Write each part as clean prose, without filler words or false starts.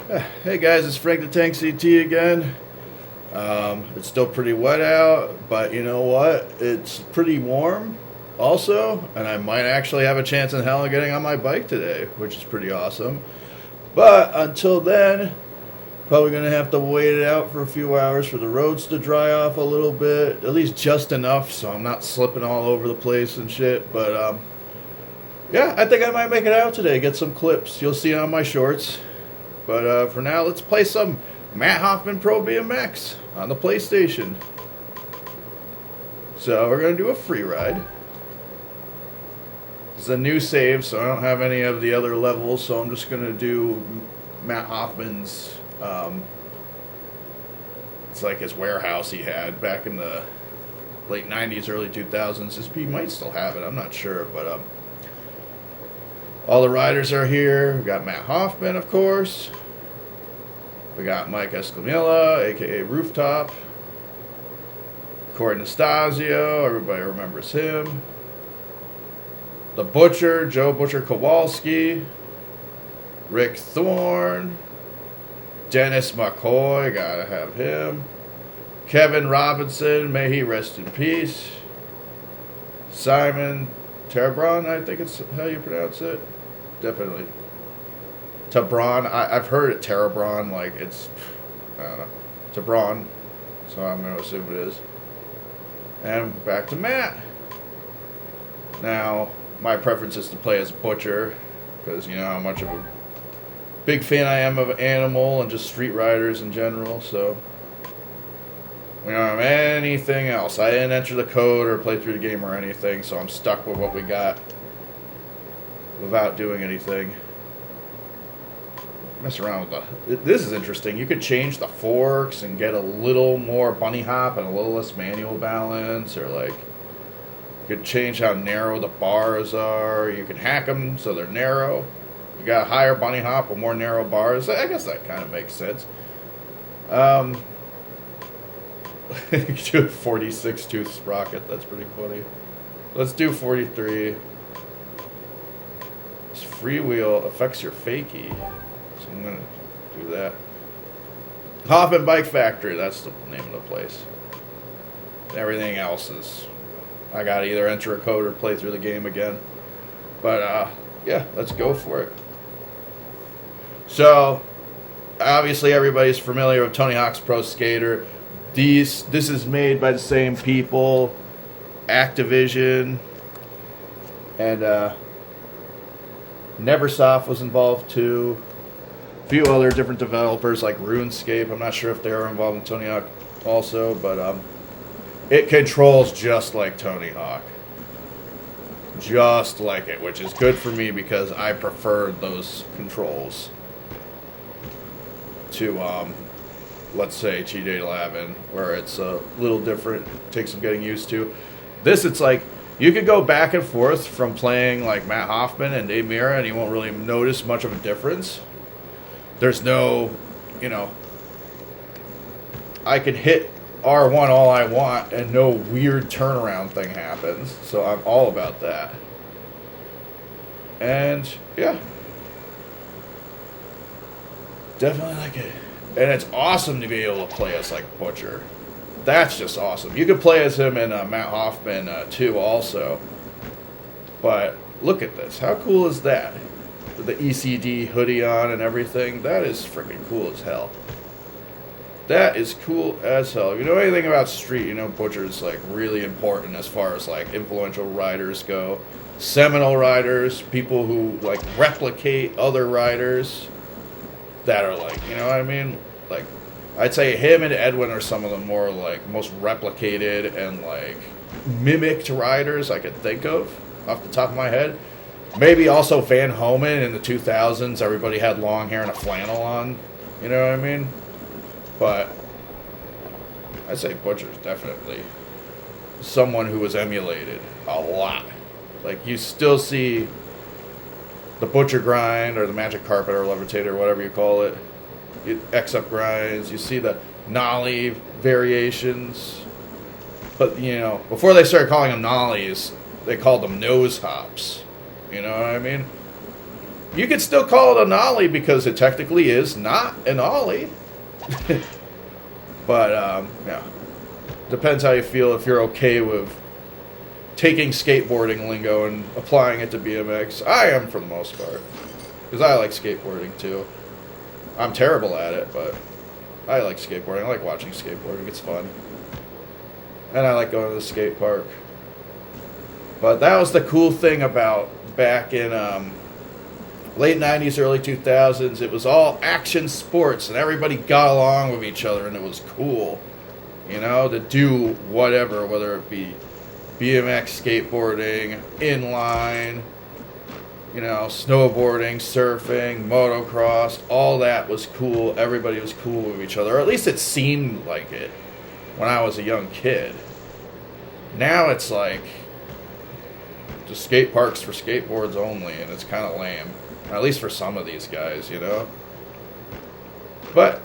Hey guys, it's Frank the Tank CT again. It's still pretty wet out, but you know what? It's pretty warm also, and I might actually have a chance in hell of getting on my bike today, which is pretty awesome. But until then, probably going to have to wait it out for a few hours for the roads to dry off a little bit, at least just enough so I'm not slipping all over the place and shit. But yeah, I think I might make it out today, get some clips. You'll see it on my shorts. But for now, let's play some Hoffman BMX on the PlayStation. So we're going to do a free ride. It's a new save, so I don't have any of the other levels, so I'm just going to do Matt Hoffman's, it's like his warehouse he had back in the late 90s, early 2000s. He might still have it, I'm not sure, but all the riders are here. We got Matt Hoffman, of course. We got Mike Escamilla, a.k.a. Rooftop. Corey Nastasio, everybody remembers him. The Butcher, Joe Butcher Kowalski. Rick Thorne. Dennis McCoy, gotta have him. Kevin Robinson, may he rest in peace. Simon Terbron, I think it's how you pronounce it. Definitely. Tabron, I've heard it Terebron, like it's, I don't know, Tabron, so I'm going to assume it is. And back to Matt. Now, my preference is to play as Butcher, because you know how much of a big fan I am of Animal and just Street Riders in general, so we don't have anything else. I didn't enter the code or play through the game or anything, so I'm stuck with what we got without doing anything. Mess around with this is interesting. You could change the forks and get a little more bunny hop and a little less manual balance, or like you could change how narrow the bars are. You can hack them so they're narrow. You got a higher bunny hop with more narrow bars. I guess that kind of makes sense. You could do a 46 tooth sprocket. That's pretty funny. Let's do 43. This freewheel affects your fakie. So I'm going to do that. Hoffman Bike Factory, that's the name of the place. Everything else is, I got to either enter a code or play through the game again. But, yeah, let's go for it. So, obviously everybody's familiar with Tony Hawk's Pro Skater. This is made by the same people, Activision, and Neversoft was involved too. A few other different developers like RuneScape. I'm not sure if they are involved in Tony Hawk also, but it controls just like Tony Hawk. Just like it, which is good for me because I prefer those controls to, let's say, GJ11, where it's a little different, takes some getting used to. This, it's like, you could go back and forth from playing like Matt Hoffman and Dave Mirra, and you won't really notice much of a difference. There's no, you know, I can hit R1 all I want and no weird turnaround thing happens. So I'm all about that. And yeah, definitely like it. And it's awesome to be able to play as like Butcher. That's just awesome. You could play as him in Matt Hoffman too also. But look at this. How cool is that? With the ECD hoodie on and everything. That is freaking cool as hell. That is cool as hell. If you know anything about Street, you know Butcher's like really important as far as like influential riders go. Seminal riders, people who like replicate other riders that are like, you know what I mean? Like, I'd say him and Edwin are some of the more like most replicated and like mimicked riders I could think of off the top of my head. Maybe also Van Homan in the 2000s. Everybody had long hair and a flannel on. You know what I mean? But I'd say Butcher's definitely someone who was emulated a lot. Like, you still see the Butcher grind or the magic carpet or levitator or whatever you call it. X-up grinds. You see the nollie variations. But, you know, before they started calling them nollies, they called them nose hops. You know what I mean? You could still call it an ollie because it technically is not an ollie. But, yeah. Depends how you feel, if you're okay with taking skateboarding lingo and applying it to BMX. I am, for the most part. Because I like skateboarding, too. I'm terrible at it, but I like skateboarding. I like watching skateboarding. It's fun. And I like going to the skate park. But that was the cool thing about back in late 90s, early 2000s. It was all action sports, and everybody got along with each other, and it was cool. You know, to do whatever, whether it be BMX, skateboarding, inline, you know, snowboarding, surfing, motocross, all that was cool. Everybody was cool with each other, or at least it seemed like it when I was a young kid. Now it's like just skate parks for skateboards only, and it's kind of lame. At least for some of these guys, you know. But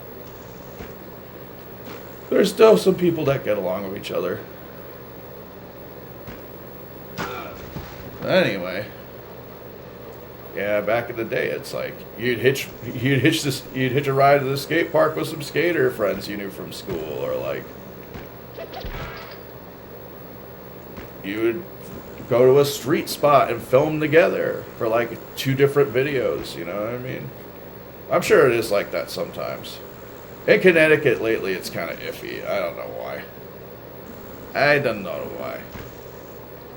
there's still some people that get along with each other. Anyway, yeah, back in the day, it's like you'd hitch a ride to the skate park with some skater friends you knew from school, or like you would go to a street spot and film together for like 2 different videos. You know what I mean? I'm sure it is like that sometimes. In Connecticut lately, it's kind of iffy. I don't know why. I don't know why.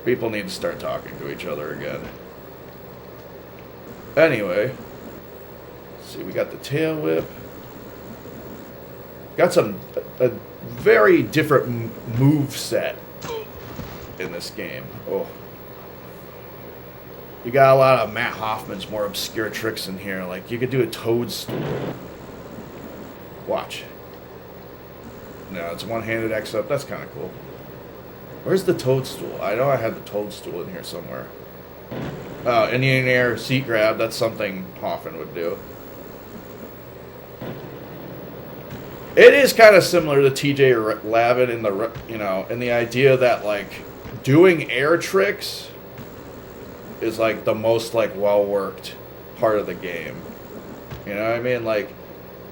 People need to start talking to each other again. Anyway, let's see, we got the tail whip. Got a very different move set in this game. Oh. You got a lot of Matt Hoffman's more obscure tricks in here. Like, you could do a toadstool. Watch. No, it's a one-handed X-up. That's kind of cool. Where's the toadstool? I know I had the toadstool in here somewhere. Indian air seat grab. That's something Hoffman would do. It is kind of similar to TJ Lavin in the, you know, in the idea that like doing air tricks is like the most like well-worked part of the game. You know what I mean? Like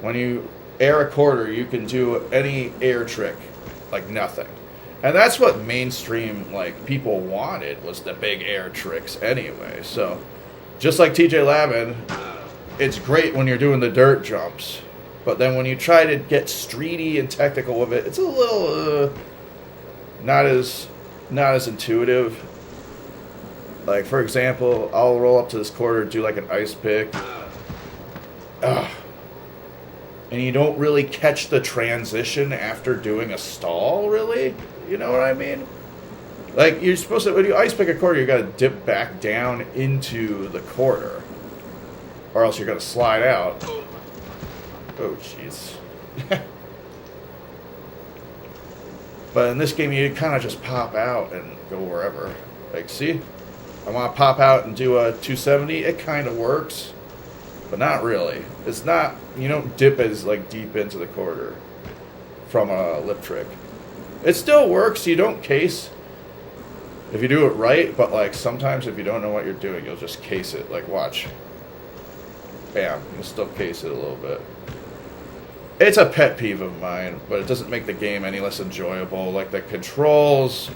when you air a quarter, you can do any air trick like nothing. And that's what mainstream like people wanted, was the big air tricks anyway. So just like TJ Lavin, it's great when you're doing the dirt jumps, but then when you try to get streety and technical with it, it's a little not as intuitive. Like, for example, I'll roll up to this quarter, do like an ice pick, and you don't really catch the transition after doing a stall, really. You know what I mean? Like, you're supposed to, when you ice pick a quarter, you got to dip back down into the quarter, or else you're going to slide out. Oh, jeez. But in this game, you kind of just pop out and go wherever. Like, see? I want to pop out and do a 270. It kind of works, but not really. It's not, you don't dip as, like, deep into the quarter from a lip trick. It still works. You don't case if you do it right, but, like, sometimes if you don't know what you're doing, you'll just case it. Like, watch. Bam. You'll still case it a little bit. It's a pet peeve of mine, but it doesn't make the game any less enjoyable. Like, the controls,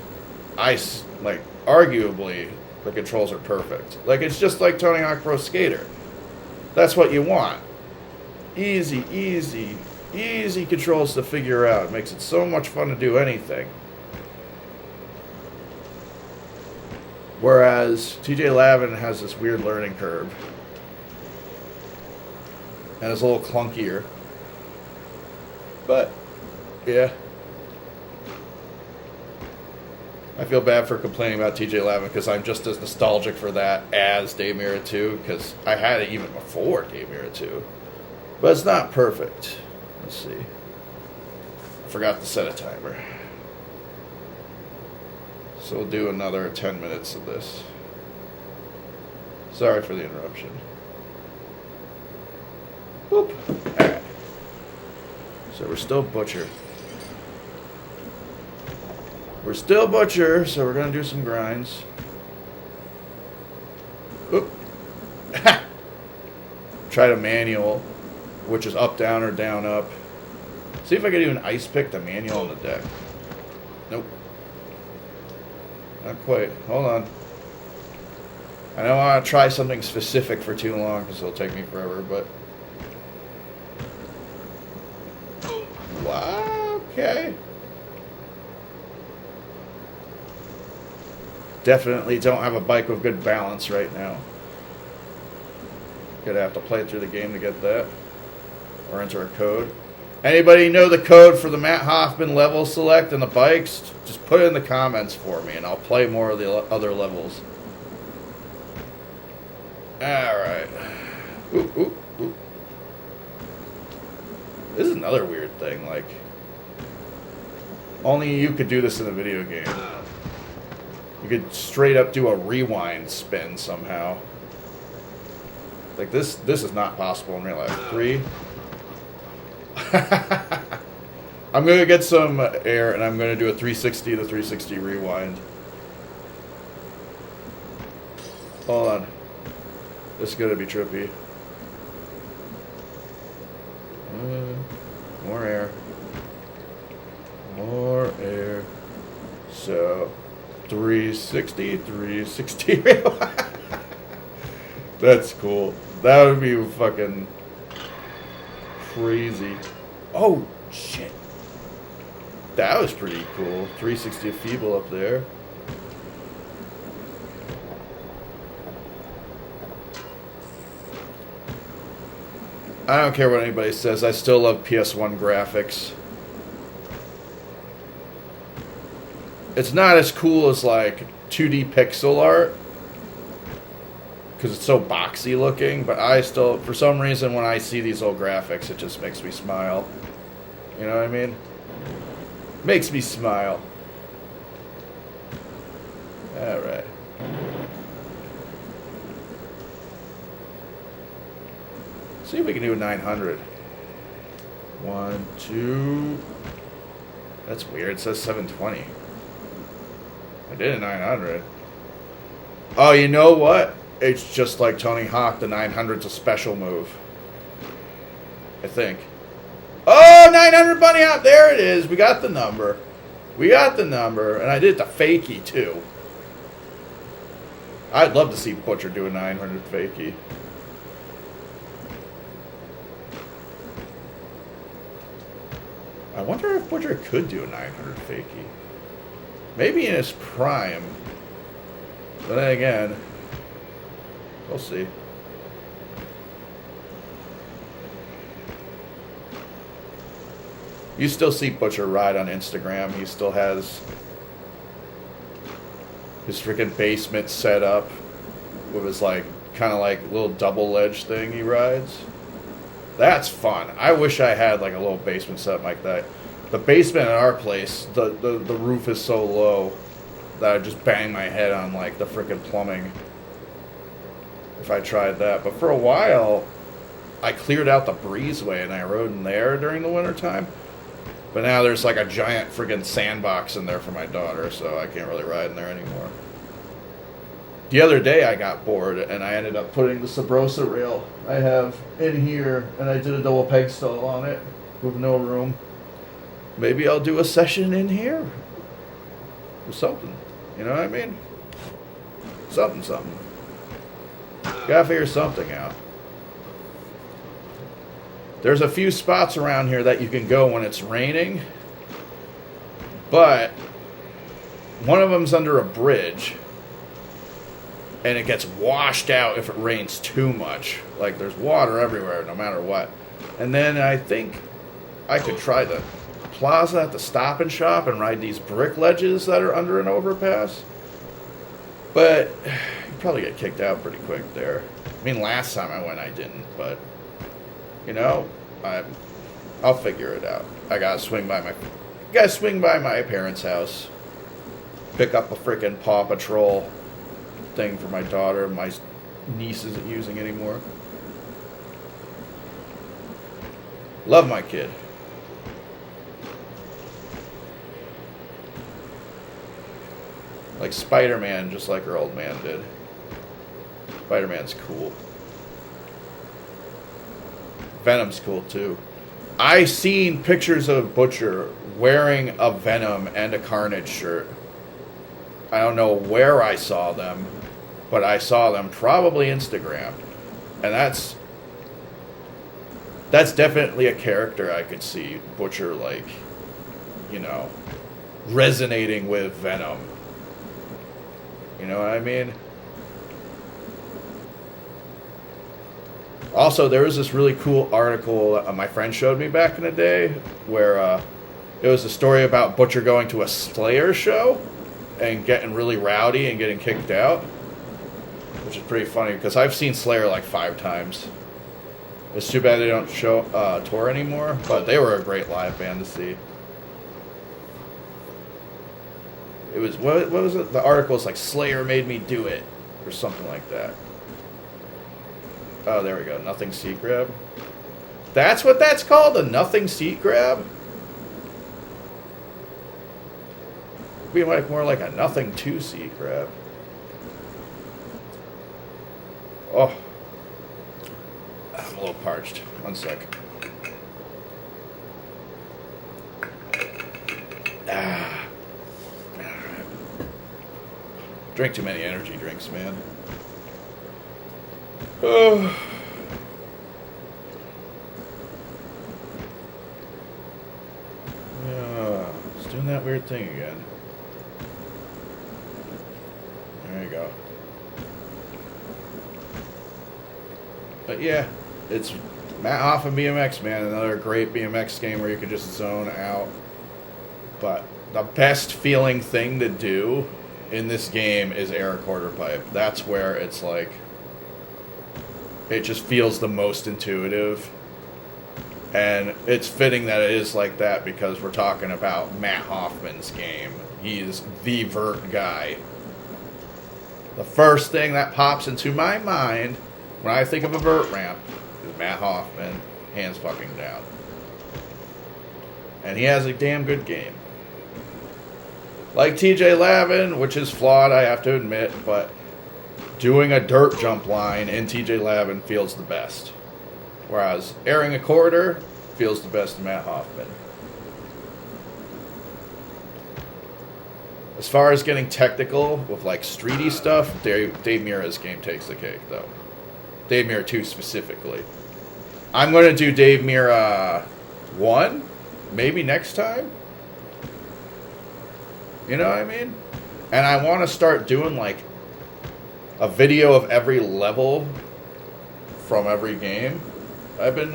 arguably, the controls are perfect. Like, it's just like Tony Hawk Pro Skater. That's what you want. Easy, easy, easy controls to figure out. It makes it so much fun to do anything. Whereas TJ Lavin has this weird learning curve. And it's a little clunkier. But, yeah. I feel bad for complaining about TJ Lavin because I'm just as nostalgic for that as Day Mirror 2, because I had it even before Day Mirror 2. But it's not perfect. Let's see. I forgot to set a timer. So we'll do another 10 minutes of this. Sorry for the interruption. Boop. Alright. So we're still Butcher. We're still Butcher, so we're going to do some grinds. Oop. Ha! Try the manual, which is up, down, or down, up. See if I can even ice pick the manual on the deck. Nope. Not quite. Hold on. I don't want to try something specific for too long because it'll take me forever, but... Wow, okay. Definitely don't have a bike with good balance right now. Gonna have to play through the game to get that. Or enter a code. Anybody know the code for the Matt Hoffman level select and the bikes? Just put it in the comments for me and I'll play more of the other levels. Alright. Ooh, ooh, ooh. This is another weird thing, like... Only you could do this in a video game. You could straight up do a rewind spin somehow. Like this is not possible in real life. 3. I'm gonna get some air and I'm gonna do a 360 to 360 rewind. Hold on. This is gonna be trippy. More air. More air. So 360, 360 rewind. That's cool. That would be fucking crazy. Oh, shit. That was pretty cool. 360 feeble up there. I don't care what anybody says. I still love PS1 graphics. It's not as cool as, like, 2D pixel art. Because it's so boxy looking, but I still, for some reason, when I see these old graphics, it just makes me smile. You know what I mean? Makes me smile. Alright. See if we can do a 900. 1, 2. That's weird. It says 720. I did a 900. Oh, you know what? It's just like Tony Hawk, the 900's a special move. I think. Oh, 900 bunny hop. There it is. We got the number. We got the number. And I did the fakie, too. I'd love to see Butcher do a 900 fakie. I wonder if Butcher could do a 900 fakie. Maybe in his prime. But then again... We'll see. You still see Butcher ride on Instagram. He still has his freaking basement set up with his like kind of like little double ledge thing he rides. That's fun. I wish I had like a little basement set like that. The basement at our place, the roof is so low that I just bang my head on like the freaking plumbing. If I tried that. But for a while, I cleared out the breezeway and I rode in there during the wintertime. But now there's like a giant friggin' sandbox in there for my daughter, so I can't really ride in there anymore. The other day I got bored and I ended up putting the Sabrosa rail I have in here and I did a double peg stall on it with no room. Maybe I'll do a session in here or something. You know what I mean? Something. Gotta figure something out. There's a few spots around here that you can go when it's raining, but one of them's under a bridge, and it gets washed out if it rains too much. Like, there's water everywhere, no matter what. And then I think I could try the plaza at the Stop and Shop and ride these brick ledges that are under an overpass. But you probably get kicked out pretty quick there. I mean, last time I went, I didn't, but you know, I'll figure it out. I gotta swing by my parents' house, pick up a freaking Paw Patrol thing for my daughter. My niece isn't using anymore. Love my kid. Like Spider-Man, just like her old man did. Spider-Man's cool. Venom's cool too. I seen pictures of Butcher wearing a Venom and a Carnage shirt. I don't know where I saw them, but I saw them probably Instagram. And that's definitely a character I could see Butcher, like, you know, resonating with Venom. You know what I mean? Also, there was this really cool article my friend showed me back in the day where it was a story about Butcher going to a Slayer show and getting really rowdy and getting kicked out, which is pretty funny because I've seen Slayer like 5 times. It's too bad they don't show tour anymore, but they were a great live band to see. It was what was it? The article was like Slayer made me do it or something like that. Oh, there we go. Nothing seat grab. That's what that's called? A nothing seat grab? Be like more like a nothing two seat grab. Oh. I'm a little parched. 1 sec. Ah. Alright. Drink too many energy drinks, man. Oh. Yeah, it's doing that weird thing again. There you go. But yeah, it's Hoffman BMX, man. Another great BMX game where you can just zone out. But the best feeling thing to do in this game is air quarter pipe. That's where it's like, it just feels the most intuitive. And it's fitting that it is like that because we're talking about Matt Hoffman's game. He's the vert guy. The first thing that pops into my mind when I think of a vert ramp is Matt Hoffman, hands fucking down. And he has a damn good game. Like TJ Lavin, which is flawed, I have to admit, but doing a dirt jump line in TJ Lavin feels the best. Whereas airing a quarter feels the best in Matt Hoffman. As far as getting technical with like streety stuff, Dave Mira's game takes the cake, though. Dave Mira 2 specifically. I'm going to do Dave Mira 1, maybe next time. You know what I mean? And I want to start doing like a video of every level from every game I've been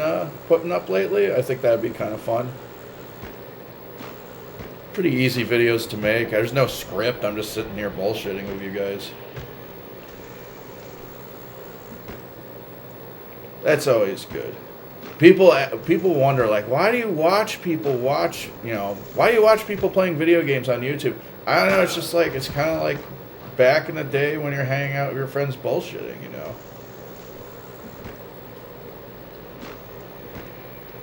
putting up lately. I think that'd be kind of fun. Pretty easy videos to make. There's no script. I'm just sitting here bullshitting with you guys. That's always good. People wonder, like, why do you watch people why do you watch people playing video games on YouTube? I don't know, it's just like, it's kind of like back in the day when you're hanging out with your friends bullshitting, you know.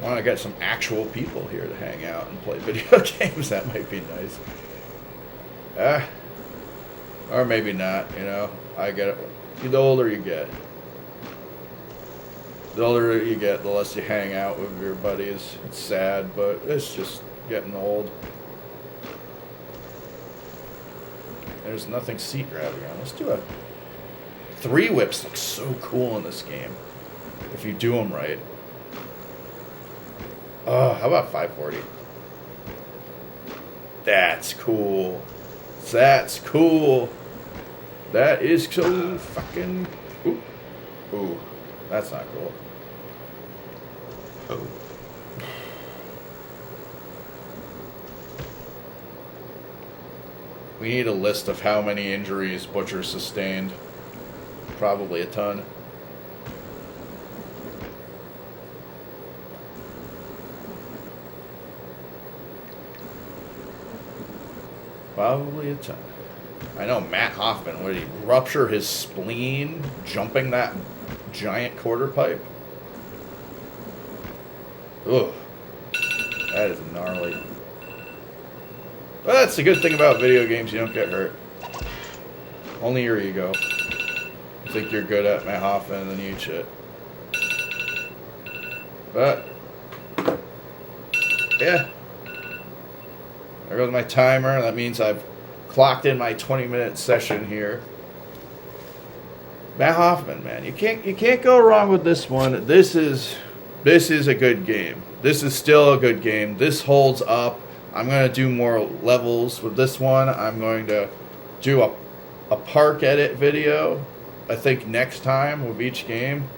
I want to get some actual people here to hang out and play video games. That might be nice. Or maybe not, you know. I get it. The older you get. The older you get, the less you hang out with your buddies. It's sad, but it's just getting old. There's nothing seat grabbing on. Let's do a... 3 whips look so cool in this game. If you do them right. Oh, how about 540? That's cool. That's cool. That is so fucking... Ooh. Ooh. That's not cool. Oh. We need a list of how many injuries Butcher sustained. Probably a ton. Probably a ton. I know Matt Hoffman, would he rupture his spleen jumping that giant quarter pipe? Ugh. That is gnarly. Well, that's the good thing about video games, you don't get hurt. Only your ego. You think you're good at Matt Hoffman and then you eat shit. But yeah, there goes my timer. That means I've clocked in my 20-minute session here. Matt Hoffman, man, you can't go wrong with this one. This is a good game. This is still a good game. This holds up. I'm going to do more levels with this one. I'm going to do a park edit video, I think, next time with each game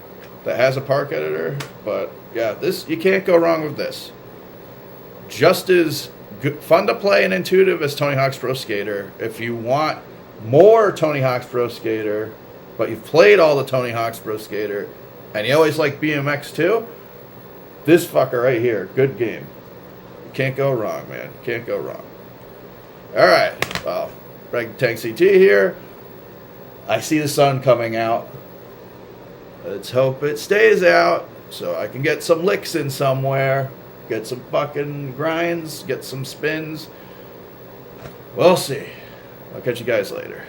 that has a park editor. But yeah, this, you can't go wrong with this. Just as good, fun to play and intuitive as Tony Hawk's Pro Skater. If you want more Tony Hawk's Pro Skater, but you've played all the Tony Hawk's Pro Skater, and you always like BMX too, this fucker right here, good game. You can't go wrong, man. You can't go wrong. Alright, well, Greg Tank CT here. I see the sun coming out. Let's hope it stays out so I can get some licks in somewhere. Get some fucking grinds, get some spins. We'll see. I'll catch you guys later.